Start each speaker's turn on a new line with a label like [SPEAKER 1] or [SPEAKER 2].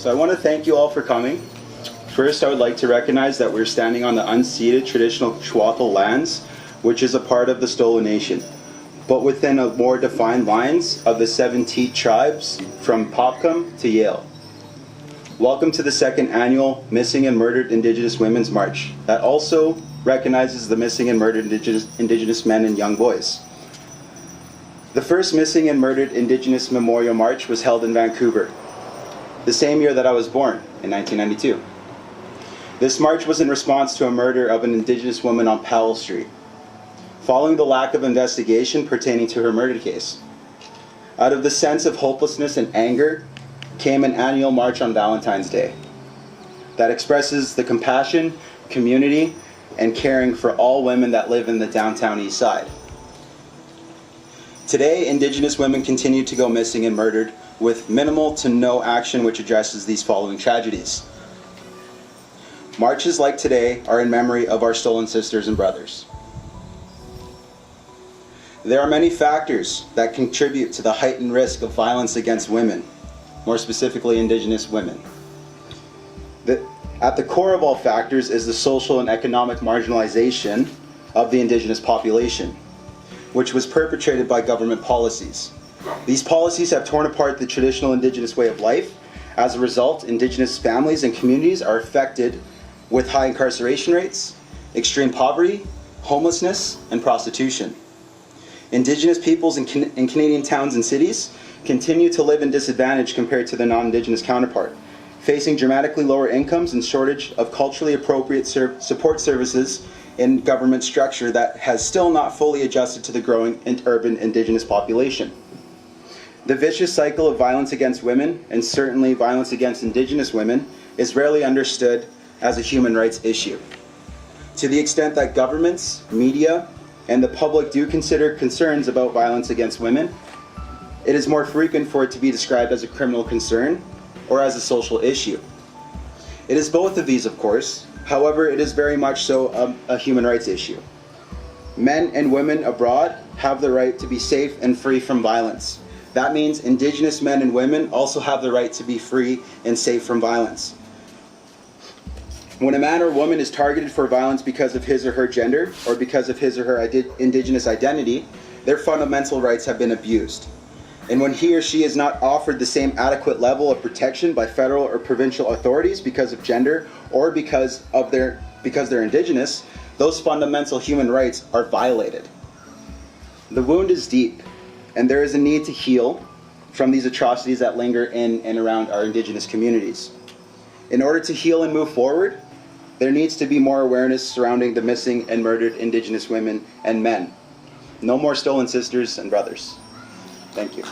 [SPEAKER 1] So I want to thank you all for coming. First, I would like to recognize that we're standing on the unceded traditional Chiwathil lands, which is a part of the Stolo Nation, but within a more defined lines of the 7 Teat tribes from Popcom to Yale. Welcome to the 2nd annual Missing and Murdered Indigenous Women's March that also recognizes the missing and murdered Indigenous men and young boys. The first Missing and Murdered Indigenous Memorial March was held in Vancouver, the same year that I was born, in 1992. This march was in response to a murder of an Indigenous woman on Powell Street, following the lack of investigation pertaining to her murder case. Out of the sense of hopelessness and anger came an annual march on Valentine's Day that expresses the compassion, community, and caring for all women that live in the downtown east side. Today, Indigenous women continue to go missing and murdered with minimal to no action which addresses these following tragedies. Marches like today are in memory of our stolen sisters and brothers. There are many factors that contribute to the heightened risk of violence against women, more specifically Indigenous women. At the core of all factors is the social and economic marginalization of the Indigenous population, which was perpetrated by government policies. These policies have torn apart the traditional Indigenous way of life. As a result, Indigenous families and communities are affected with high incarceration rates, extreme poverty, homelessness, and prostitution. Indigenous peoples in Canadian towns and cities continue to live in disadvantage compared to their non-Indigenous counterpart, facing dramatically lower incomes and shortage of culturally appropriate support services in government structure that has still not fully adjusted to the growing urban Indigenous population. The vicious cycle of violence against women, and certainly violence against Indigenous women, is rarely understood as a human rights issue. To the extent that governments, media, and the public do consider concerns about violence against women, it is more frequent for it to be described as a criminal concern or as a social issue. It is both of these, of course. However, it is very much so a human rights issue. Men and women abroad have the right to be safe and free from violence. That means Indigenous men and women also have the right to be free and safe from violence. When a man or woman is targeted for violence because of his or her gender or because of his or her Indigenous identity, their fundamental rights have been abused. And when he or she is not offered the same adequate level of protection by federal or provincial authorities because of gender or because they're Indigenous, those fundamental human rights are violated. The wound is deep, and there is a need to heal from these atrocities that linger in and around our Indigenous communities. In order to heal and move forward, there needs to be more awareness surrounding the missing and murdered Indigenous women and men. No more stolen sisters and brothers. Thank you.